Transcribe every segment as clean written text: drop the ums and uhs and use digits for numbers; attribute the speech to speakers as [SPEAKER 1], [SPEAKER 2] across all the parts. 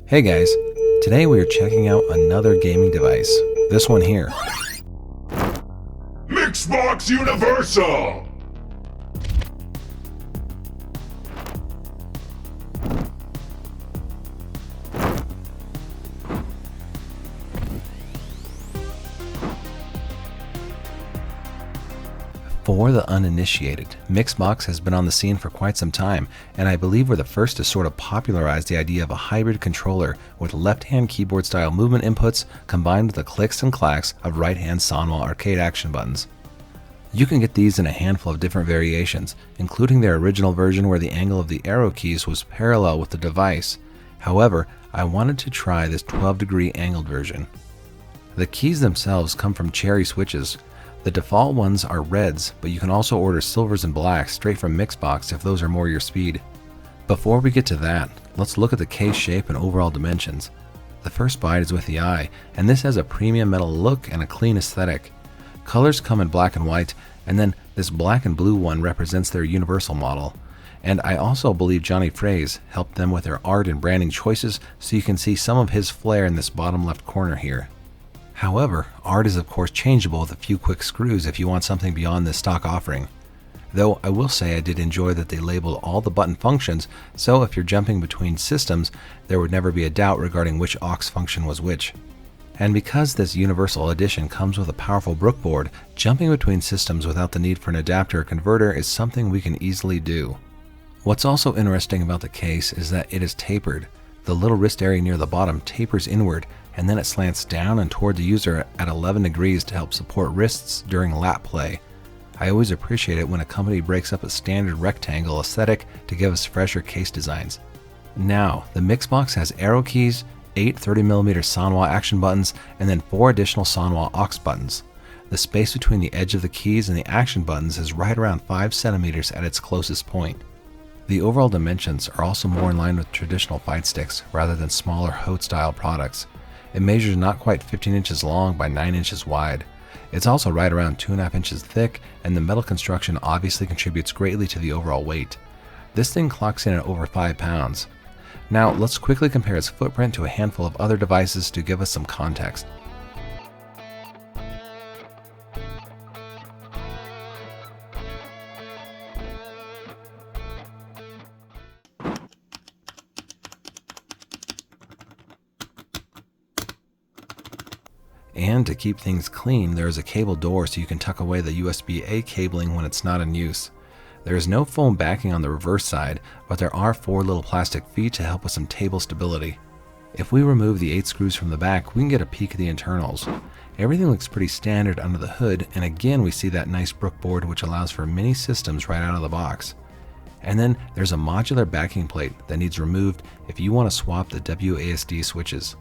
[SPEAKER 1] Hey guys, today we are checking out another gaming device, this one here.
[SPEAKER 2] Mixbox Universal!
[SPEAKER 1] For the uninitiated, Mixbox has been on the scene for quite some time, and I believe we're the first to sort of popularize the idea of a hybrid controller with left-hand keyboard-style movement inputs combined with the clicks and clacks of right-hand Sanwa arcade action buttons. You can get these in a handful of different variations, including their original version where the angle of the arrow keys was parallel with the device. However, I wanted to try this 12-degree angled version. The keys themselves come from cherry switches. The default ones are reds, but you can also order silvers and blacks straight from Mixbox if those are more your speed. Before we get to that, let's look at the case shape and overall dimensions. The first bite is with the eye, and this has a premium metal look and a clean aesthetic. Colors come in black and white, and then this black and blue one represents their universal model. And I also believe Johnny Fraze helped them with their art and branding choices, so you can see some of his flair in this bottom left corner here. However, art is of course changeable with a few quick screws if you want something beyond this stock offering. Though I will say I did enjoy that they labeled all the button functions, so if you're jumping between systems, there would never be a doubt regarding which aux function was which. And because this Universal Edition comes with a powerful Brook board, jumping between systems without the need for an adapter or converter is something we can easily do. What's also interesting about the case is that it is tapered. The little wrist area near the bottom tapers inward, and then it slants down and toward the user at 11 degrees to help support wrists during lap play. I always appreciate it when a company breaks up a standard rectangle aesthetic to give us fresher case designs. Now, the Mixbox has arrow keys, 8 30mm Sanwa action buttons, and then 4 additional Sanwa aux buttons. The space between the edge of the keys and the action buttons is right around 5 centimeters at its closest point. The overall dimensions are also more in line with traditional fight sticks rather than smaller Hote-style products. It measures not quite 15 inches long by 9 inches wide. It's also right around 2.5 inches thick, and the metal construction obviously contributes greatly to the overall weight. This thing clocks in at over 5 pounds. Now let's quickly compare its footprint to a handful of other devices to give us some context. And to keep things clean, there is a cable door so you can tuck away the USB-A cabling when it's not in use. There is no foam backing on the reverse side, but there are 4 little plastic feet to help with some table stability. If we remove the 8 screws from the back, we can get a peek at the internals. Everything looks pretty standard under the hood, and again we see that nice Brook board which allows for mini systems right out of the box. And then there's a modular backing plate that needs removed if you want to swap the WASD switches.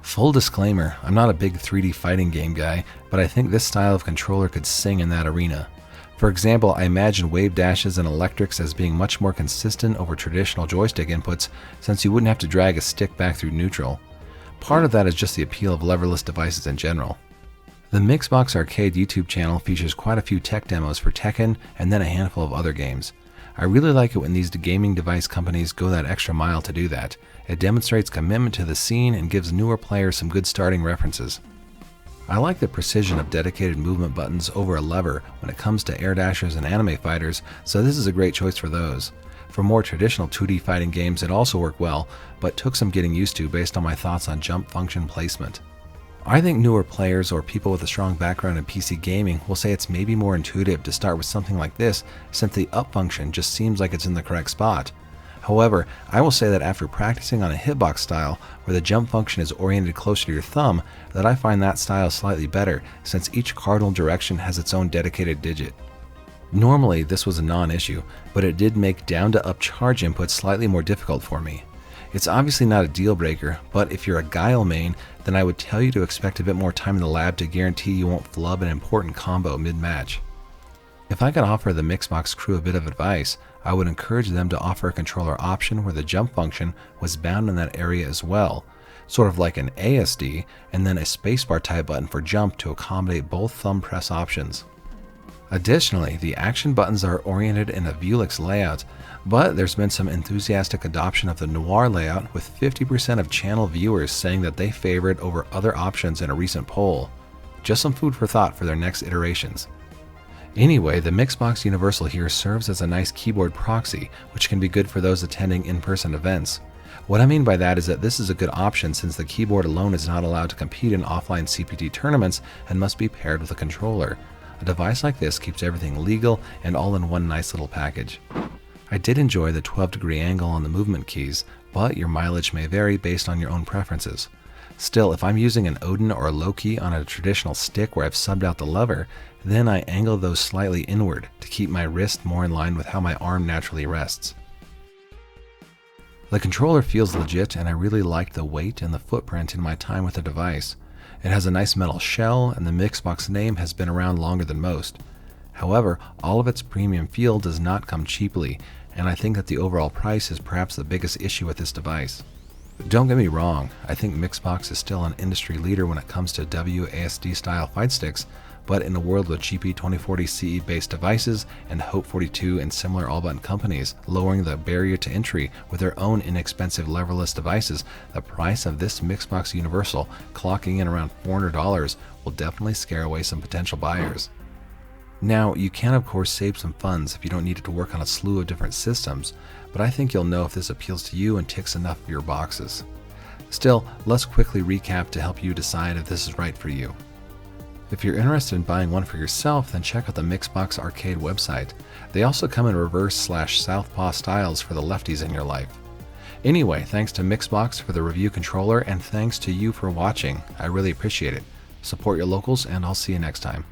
[SPEAKER 1] Full disclaimer, I'm not a big 3D fighting game guy, but I think this style of controller could sing in that arena. For example, I imagine wave dashes and electrics as being much more consistent over traditional joystick inputs since you wouldn't have to drag a stick back through neutral. Part of that is just the appeal of leverless devices in general. The Mixbox Arcade YouTube channel features quite a few tech demos for Tekken and then a handful of other games. I really like it when these gaming device companies go that extra mile to do that. It demonstrates commitment to the scene and gives newer players some good starting references. I like the precision of dedicated movement buttons over a lever when it comes to air dashers and anime fighters, so this is a great choice for those. For more traditional 2D fighting games it also worked well, but took some getting used to based on my thoughts on jump function placement. I think newer players or people with a strong background in PC gaming will say it's maybe more intuitive to start with something like this since the up function just seems like it's in the correct spot. However, I will say that after practicing on a hitbox style where the jump function is oriented closer to your thumb, that I find that style slightly better since each cardinal direction has its own dedicated digit. Normally this was a non-issue, but it did make down to up charge inputs slightly more difficult for me. It's obviously not a deal breaker, but if you're a Guile main, then I would tell you to expect a bit more time in the lab to guarantee you won't flub an important combo mid-match. If I could offer the Mixbox crew a bit of advice, I would encourage them to offer a controller option where the jump function was bound in that area as well, sort of like an ASD, and then a spacebar type button for jump to accommodate both thumb press options. Additionally, the action buttons are oriented in a Vuelix layout, But there's been some enthusiastic adoption of the Noir layout, with 50% of channel viewers saying that they favor it over other options in a recent poll. Just some food for thought for their next iterations. Anyway, the Mixbox Universal here serves as a nice keyboard proxy, which can be good for those attending in-person events. What I mean by that is that this is a good option since the keyboard alone is not allowed to compete in offline CPT tournaments and must be paired with a controller. A device like this keeps everything legal and all in one nice little package. I did enjoy the 12-degree angle on the movement keys, but your mileage may vary based on your own preferences. Still, if I'm using an Odin or a low key on a traditional stick where I've subbed out the lever, then I angle those slightly inward to keep my wrist more in line with how my arm naturally rests. The controller feels legit, and I really liked the weight and the footprint in my time with the device. It has a nice metal shell, and the Mixbox name has been around longer than most. However, all of its premium feel does not come cheaply, and I think that the overall price is perhaps the biggest issue with this device. Don't get me wrong, I think Mixbox is still an industry leader when it comes to WASD style fight sticks, but in a world with GP2040 CE based devices and Hope 42 and similar all-button companies lowering the barrier to entry with their own inexpensive leverless devices, the price of this Mixbox Universal, clocking in around $400, will definitely scare away some potential buyers. Now, you can of course save some funds if you don't need it to work on a slew of different systems, but I think you'll know if this appeals to you and ticks enough of your boxes. Still, let's quickly recap to help you decide if this is right for you. If you're interested in buying one for yourself, then check out the Mixbox Arcade website. They also come in reverse/southpaw styles for the lefties in your life. Anyway, thanks to Mixbox for the review controller, and thanks to you for watching. I really appreciate it. Support your locals, and I'll see you next time.